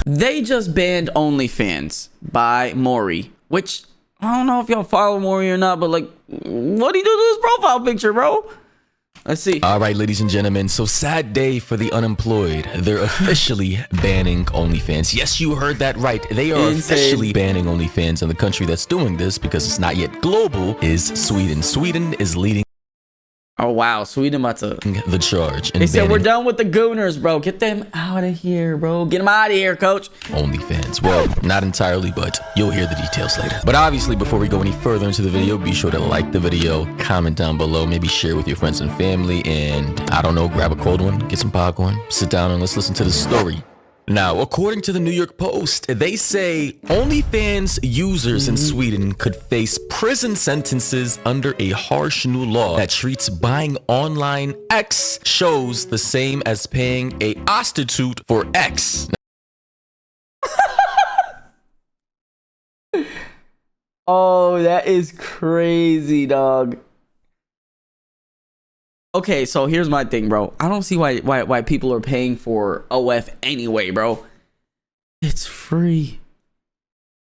They just banned OnlyFans by Maury, which I don't know if y'all follow Maury or not, but like, what do you do to his profile picture, bro? Let's see. All right, ladies and gentlemen. So sad day for the unemployed. They're officially banning OnlyFans. Yes, you heard that right. They are officially banning OnlyFans, and the country that's doing this, because it's not yet global, is Sweden. Sweden is leading. Oh wow, Sweden about to the charge. They said we're done with the gooners, bro. Get them out of here, bro. Get them out of here, coach. OnlyFans. Well, not entirely, but you'll hear the details later. But obviously, before we go any further into the video, be sure to like the video, comment down below, maybe share with your friends and family, and I don't know, grab a cold one, get some popcorn, sit down and let's listen to the story. Now, according to the New York Post, they say OnlyFans users in Sweden could face prison sentences under a harsh new law that treats buying online X shows the same as paying a prostitute for X. Oh, that is crazy, dog. Okay, so here's my thing, bro. I don't see why people are paying for OF anyway, bro. It's free.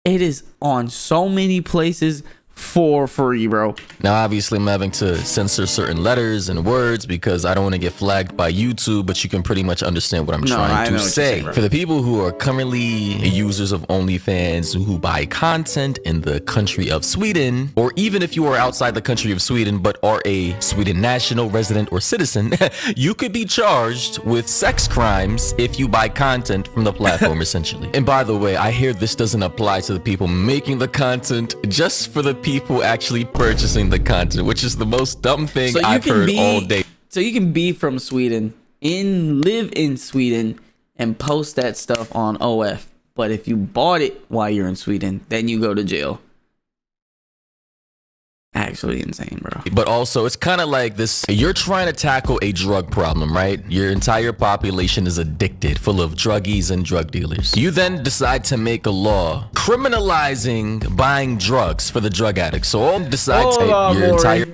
It is on so many places for free, bro. Now, obviously, I'm having to censor certain letters and words because I don't want to get flagged by YouTube, but you can pretty much understand what I'm trying to say. For the people who are currently users of OnlyFans who buy content in the country of Sweden, or even if you are outside the country of Sweden but are a Sweden national, resident, or citizen, you could be charged with sex crimes if you buy content from the platform, essentially. And by the way, I hear this doesn't apply to the people making the content, just for the people actually purchasing the content, which is the most dumb thing I've heard all day. So you can be from Sweden, live in Sweden, and post that stuff on OF. But if you bought it while you're in Sweden, then you go to jail. Actually insane, bro. But also, it's kind of like this. You're trying to tackle a drug problem, right? Your entire population is addicted, full of druggies and drug dealers. You then decide to make a law criminalizing buying drugs for the drug addicts. So all decide to your entire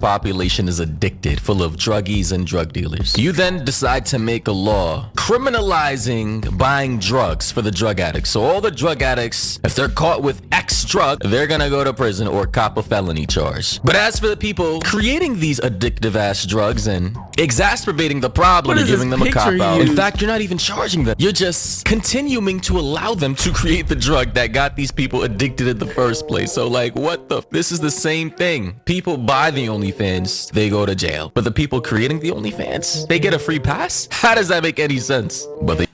population is addicted, full of druggies and drug dealers. You then decide to make a law criminalizing buying drugs for the drug addicts. So all the drug addicts, if they're caught with X drug, they're gonna go to prison or cop a felony charge. But as for the people creating these addictive ass drugs and exacerbating the problem and giving them a cop out, in fact, you're not even charging them. You're just continuing to allow them to create the drug that got these people addicted in the first place. So like, what the? This is the same thing. People buy the OnlyFans, they go to jail. But the people creating the OnlyFans, they get a free pass? How does that make any sense? But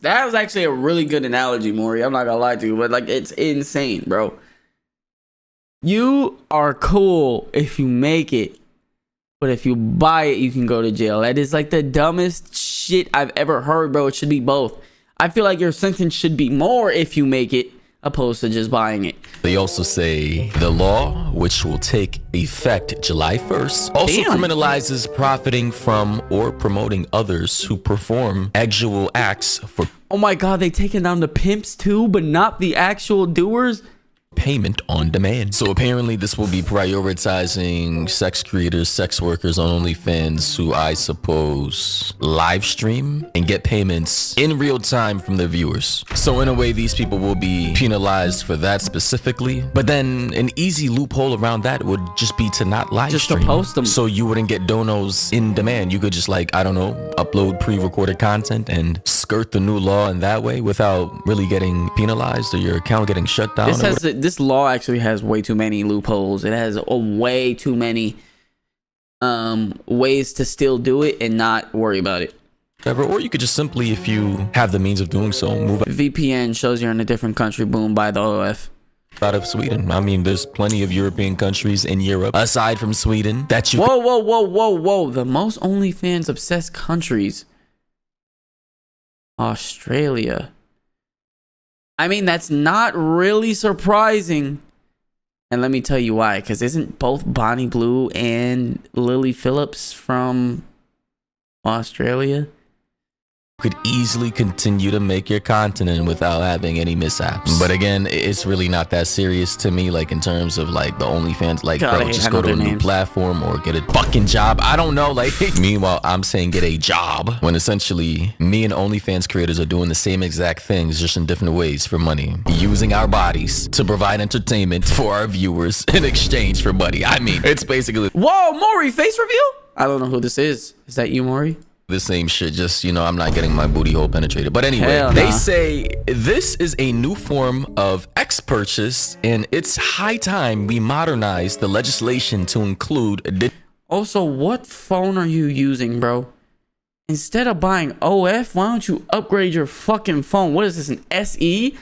that was actually a really good analogy, Maury. I'm not gonna lie to you, but like, it's insane, bro. You are cool if you make it, but if you buy it, you can go to jail. That is like the dumbest shit I've ever heard, bro. It should be both. I feel like your sentence should be more if you make it, opposed to just buying it. They also say the law, which will take effect July 1st, also criminalizes profiting from or promoting others who perform sexual acts for. Oh my God, they taking down the pimps too, but not the actual doers? Payment on demand. So apparently this will be prioritizing sex creators, sex workers on OnlyFans who I suppose live stream and get payments in real time from their viewers. So in a way, these people will be penalized for that specifically. But then an easy loophole around that would just be to not live stream. Just to post them. So you wouldn't get donos in demand. You could just, like, I don't know, upload pre-recorded content and skirt the new law in that way without really getting penalized or your account getting shut down. This law actually has way too many loopholes. It has way too many ways to still do it and not worry about it. Or you could just simply, if you have the means of doing so, move out. VPN shows you're in a different country. Boom, buy the OF. Out of Sweden. I mean, there's plenty of European countries in Europe aside from Sweden that you. Whoa! The most OnlyFans obsessed countries. Australia. I mean, that's not really surprising. And let me tell you why. Because isn't both Bonnie Blue and Lily Phillips from Australia? could easily continue to make your content without having any mishaps. But again, it's really not that serious to me, like in terms of like the OnlyFans, like God, bro, just go to a new platform or get a fucking job. I don't know, like meanwhile I'm saying get a job when essentially me and OnlyFans creators are doing the same exact things, just in different ways for money, using our bodies to provide entertainment for our viewers in exchange for money. I mean, it's basically whoa, Maury, face reveal? I don't know who this is. Is that you, Maury? the same shit, just, you know, I'm not getting my booty hole penetrated. But anyway, they say this is a new form of X purchase, and it's high time we modernize the legislation to include. Also, what phone are you using, bro? Instead of buying OF, why don't you upgrade your fucking phone? What is this, an SE?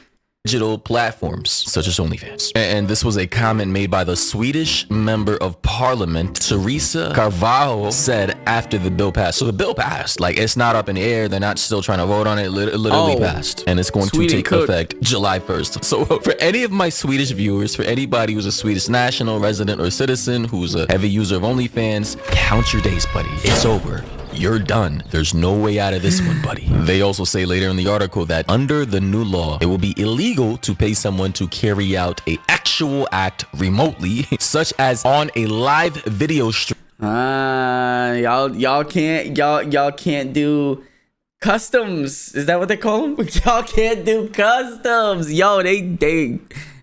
Digital platforms such as OnlyFans. And this was a comment made by the Swedish member of parliament, Teresa Carvalho, said after the bill passed. So the bill passed, like it's not up in the air. They're not still trying to vote on it. It literally passed, and it's going to take effect July 1st. So for any of my Swedish viewers, for anybody who's a Swedish national, resident, or citizen who's a heavy user of OnlyFans, count your days, buddy. It's over. You're done. There's no way out of this one, buddy. They also say later in the article that under the new law, it will be illegal to pay someone to carry out a actual act remotely, such as on a live video stream. Y'all can't do customs. Is that what they call them? Y'all can't do customs. Yo, they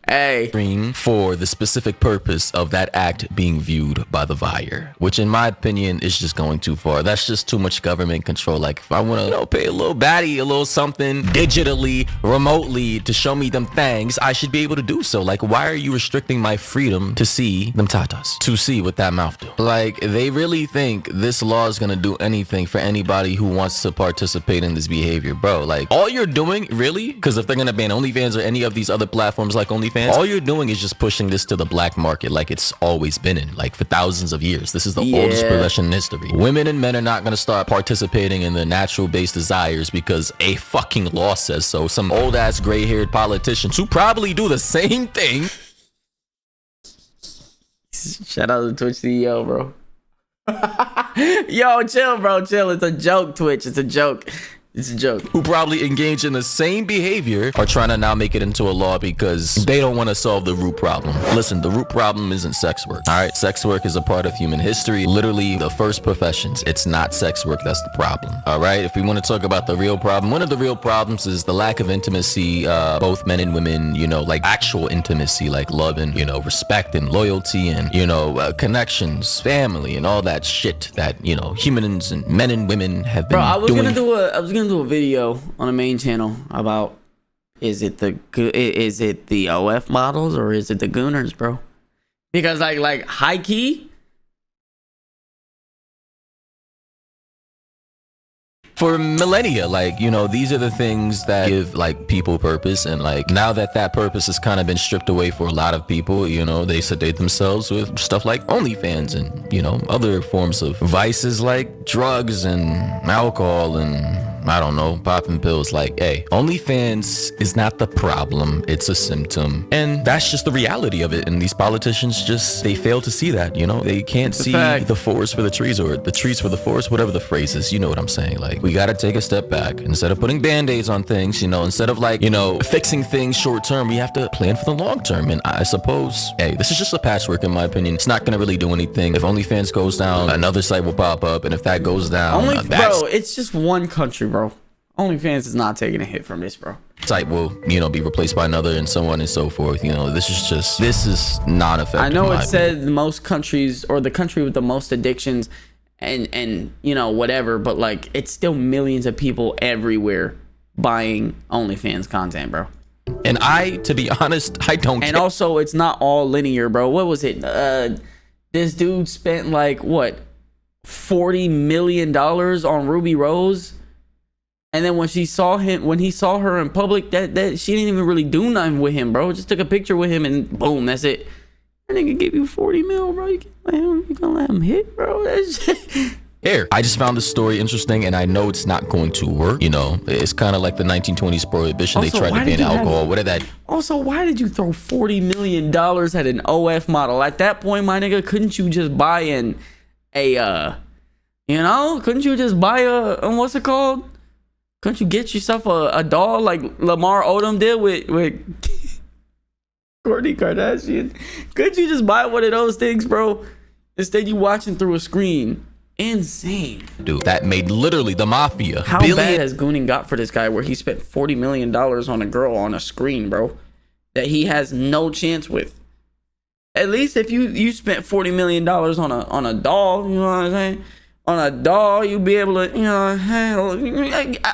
hey. For the specific purpose of that act being viewed by the buyer, which in my opinion is just going too far. That's just too much government control. Like if I want to, you know, pay a little baddie, a little something digitally, remotely to show me them things, I should be able to do so. Like, why are you restricting my freedom to see them tatas, to see what that mouth do? Like, they really think this law is gonna do anything for anybody who wants to participate in this behavior, bro. Like, all you're doing, really, because if they're gonna ban OnlyFans or any of these other platforms like OnlyFans, all you're doing is just pushing this to the black market like it's always been in, like for thousands of years. This is the oldest profession in history. Women and men are not going to start participating in their natural based desires because a fucking law says so. Some old ass gray haired politicians who probably do the same thing. Shout out to Twitch CEO, bro. Yo, chill, bro, chill. It's a joke, Twitch. It's a joke. It's a joke. Who probably engage in the same behavior are trying to now make it into a law because they don't want to solve the root problem. Listen, the root problem isn't sex work. All right, sex work is a part of human history. Literally the first professions. It's not sex work that's the problem. All right, if we want to talk about the real problem, one of the real problems is the lack of intimacy, both men and women, you know, like actual intimacy, like love and, you know, respect and loyalty and, you know, connections, family and all that shit that, you know, humans and men and women have been I was doing. gonna do a video on the main channel about is it the OF models or is it the Gooners, bro? Because like high key, for millennia, like, you know, these are the things that give like people purpose, and like now that purpose has kind of been stripped away for a lot of people, you know, they sedate themselves with stuff like OnlyFans and, you know, other forms of vices like drugs and alcohol and I don't know, popping pills. Like, hey, OnlyFans is not the problem, it's a symptom, and that's just the reality of it. And these politicians just, they fail to see that, you know, they can't see the forest for the trees, or the trees for the forest, whatever the phrase is, you know what I'm saying. Like, we gotta take a step back. Instead of putting band-aids on things, you know, instead of like, you know, fixing things short term, we have to plan for the long term. And I suppose, hey, this is just a patchwork in my opinion. It's not gonna really do anything. If OnlyFans goes down, another site will pop up, and if that goes down, bro, it's just one country, bro. OnlyFans is not taking a hit from this, bro. Site will, you know, be replaced by another and so on and so forth. You know, this is not effective. I know it said most countries, or the country with the most addictions and you know, whatever, but like it's still millions of people everywhere buying OnlyFans content, bro. And to be honest, I don't And also, it's not all linear, bro. What was it? This dude spent like what, $40 million on Ruby Rose. And then when he saw her in public, that she didn't even really do nothing with him, bro. Just took a picture with him and boom, that's it. That nigga give you 40 mil, bro. You gonna let him hit, bro? Here, I just found this story interesting, and I know it's not going to work. You know, it's kind of like the 1920s prohibition. Also, they tried to ban alcohol. What did that? Also, why did you throw $40 million at an OF model? At that point, my nigga, couldn't you just buy couldn't you just buy what's it called? Couldn't you get yourself a doll like Lamar Odom did with Kourtney Kardashian? Could you just buy one of those things, bro? Instead, you watching through a screen. Insane. Dude, that made literally the mafia. How bad has Gooning got for this guy where he spent $40 million on a girl on a screen, bro, that he has no chance with? At least if you spent $40 million on a doll, you know what I'm saying? On a doll, you'd be able to, you know, handle.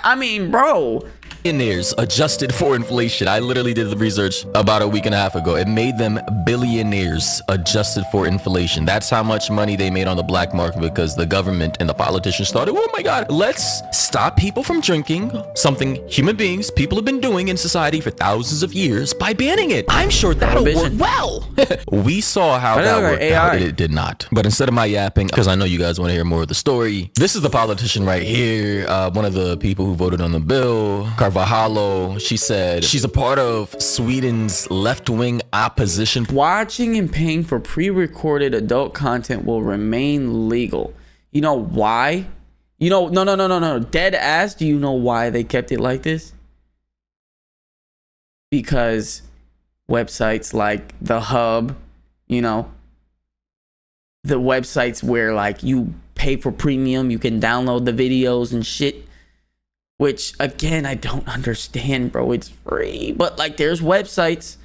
I mean, bro. Billionaires adjusted for inflation. I literally did the research about a week and a half ago. It made them billionaires adjusted for inflation. That's how much money they made on the black market because the government and the politicians started, oh my God, let's stop people from drinking, something human beings, people have been doing in society for thousands of years by banning it. I'm sure that'll work well. We saw how that worked out. It did not. But instead of my yapping, because I know you guys want to hear more of the story, this is the politician right here, one of the people who voted on the bill, Carvajal. She said she's a part of Sweden's left-wing opposition. Watching and paying for pre-recorded adult content will remain legal. You know why? You know, no. Dead ass, do you know why they kept it like this? Because websites like The Hub, you know, the websites where like you pay for premium, you can download the videos and shit. Which, again, I don't understand, bro. It's free. But, like, there's websites,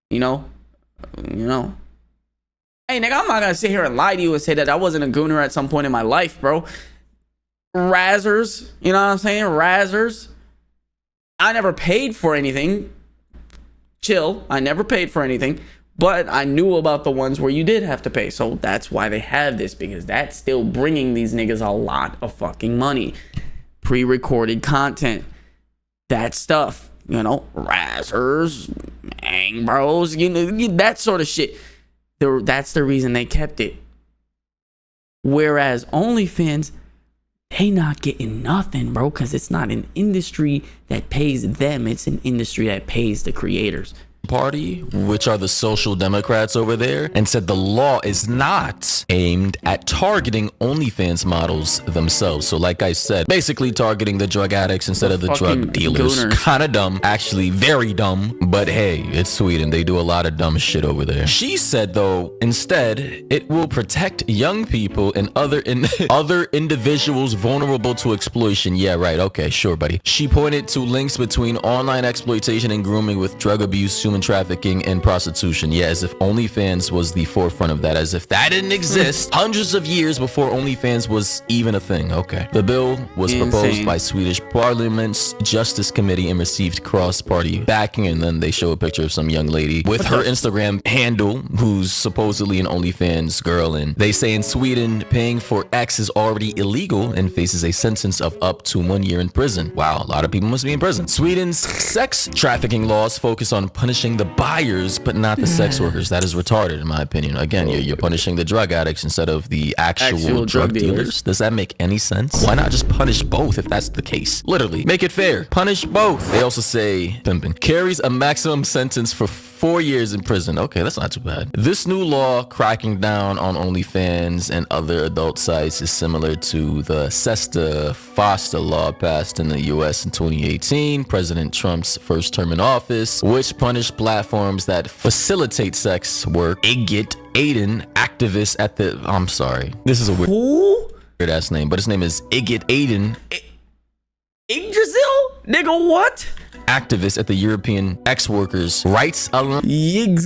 you know. Hey, nigga, I'm not going to sit here and lie to you and say that I wasn't a gooner at some point in my life, bro. Razzers, you know what I'm saying? Razzers. I never paid for anything. Chill. I never paid for anything. But I knew about the ones where you did have to pay. So that's why they have this. Because that's still bringing these niggas a lot of fucking money. Pre-recorded content, that stuff, you know, Razzers, Bang Bros, you know, that sort of shit. That's the reason they kept it. Whereas OnlyFans, they not getting nothing, bro, because it's not an industry that pays them. It's an industry that pays the creators. Party, which are the social democrats over there, and said the law is not aimed at targeting OnlyFans models themselves. So like I said, basically targeting the drug addicts instead of the drug dealers. Kind of dumb, actually very dumb, but hey, it's Sweden. They do a lot of dumb shit over there. She said though, instead, it will protect young people and other individuals vulnerable to exploitation. Yeah, right. Okay, sure, buddy. She pointed to links between online exploitation and grooming with drug abuse, human trafficking, and prostitution. Yeah, as if OnlyFans was the forefront of that, as if that didn't exist hundreds of years before OnlyFans was even a thing. Okay. The bill was proposed by Swedish Parliament's Justice Committee and received cross-party backing, and then they show a picture of some young lady with her Instagram handle who's supposedly an OnlyFans girl, and they say in Sweden, paying for X is already illegal and faces a sentence of up to 1 year in prison. Wow, a lot of people must be in prison. Sweden's sex trafficking laws focus on punishing the buyers but not the sex workers. That is retarded in my opinion. Again, you're punishing the drug addicts instead of the actual drug dealers. Does that make any sense? Why not just punish both if that's the case? Literally, make it fair. Punish both. They also say pimping carries a maximum sentence for 4 years in prison. Okay, that's not too bad. This new law cracking down on OnlyFans and other adult sites is similar to the SESTA-FOSTA law passed in the US in 2018, President Trump's first term in office, which punished platforms that facilitate sex work. Igit Aiden, activist at the... I'm sorry. This is a weird ass name, but his name is Igit Aiden. Yggdrasil? Nigga, what? Activist at the European Ex-Workers Rights Iggs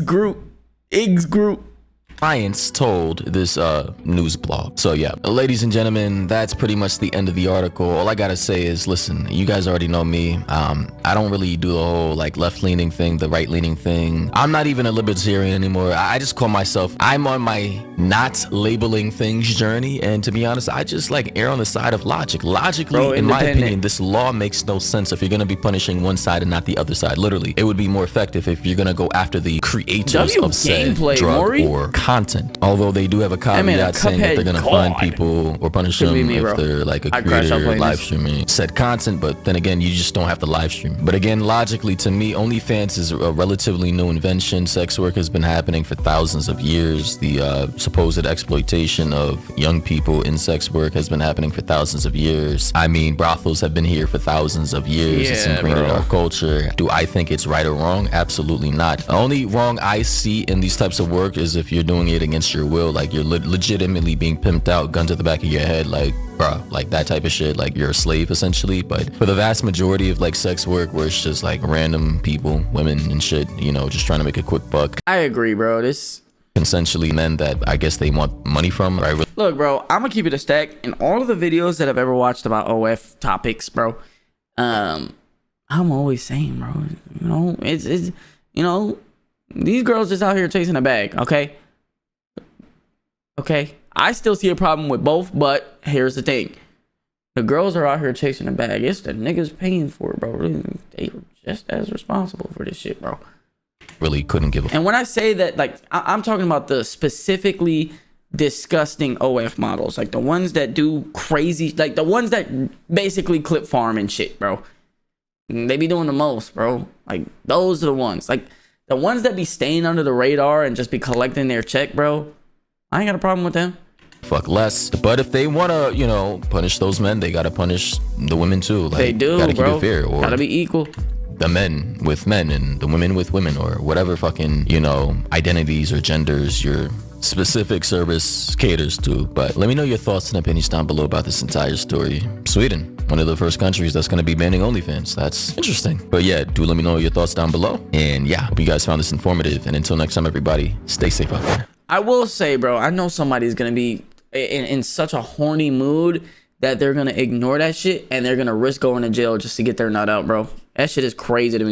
Group Alliance told this news blog. So yeah, ladies and gentlemen, that's pretty much the end of the article. All I gotta say is, listen, you guys already know me. I don't really do the whole like left-leaning thing, the right-leaning thing. I'm not even a libertarian anymore. I just call myself, I'm on my not labeling things journey, and to be honest, I just like err on the side of logic. Logically, in my opinion, this law makes no sense if you're gonna be punishing one side and not the other side. Literally, it would be more effective if you're gonna go after the creators of said drug or content. Although they do have a caveat saying that they're gonna fine people or punish them if they're like a creator live streaming said content, but then again, you just don't have to live stream. But again, logically to me, OnlyFans is a relatively new invention. Sex work has been happening for thousands of years. The supposed exploitation of young people in sex work has been happening for thousands of years. I mean, brothels have been here for thousands of years. It's ingrained in our culture. Do I think it's right or wrong? Absolutely not. The only wrong I see in these types of work is if you're doing it against your will, like you're legitimately being pimped out, gun to the back of your head, like bruh, like that type of shit, like you're a slave essentially. But for the vast majority of like sex work where it's just like random people, women and shit, you know, just trying to make a quick buck. I agree, bro. This consensually men that I guess they want money from, right? Look, bro, I'm gonna keep it a stack. In all of the videos that I've ever watched about OF topics, bro, I'm always saying, bro, you know, it's you know, these girls just out here chasing a bag, okay? Okay, I still see a problem with both, but here's the thing. The girls are out here chasing a bag. It's the niggas paying for it, bro. They are just as responsible for this shit, bro. Really couldn't give a And when I say that, like, I'm talking about the specifically disgusting OF models. Like, the ones that do crazy, like, the ones that basically clip farm and shit, bro. They be doing the most, bro. Like, those are the ones. Like, the ones that be staying under the radar and just be collecting their check, bro. I ain't got a problem with them. Fuck less. But if they want to, you know, punish those men, they got to punish the women too. Like, they do, gotta bro. Keep it fair. Or gotta be equal. The men with men and the women with women, or whatever fucking, you know, identities or genders your specific service caters to. But let me know your thoughts and opinions down below about this entire story. Sweden, one of the first countries that's going to be banning OnlyFans. That's interesting. But yeah, do let me know your thoughts down below. And yeah, hope you guys found this informative. And until next time, everybody, stay safe out there. I will say, bro, I know somebody's going to be in such a horny mood that they're going to ignore that shit and they're going to risk going to jail just to get their nut out, bro. That shit is crazy to me.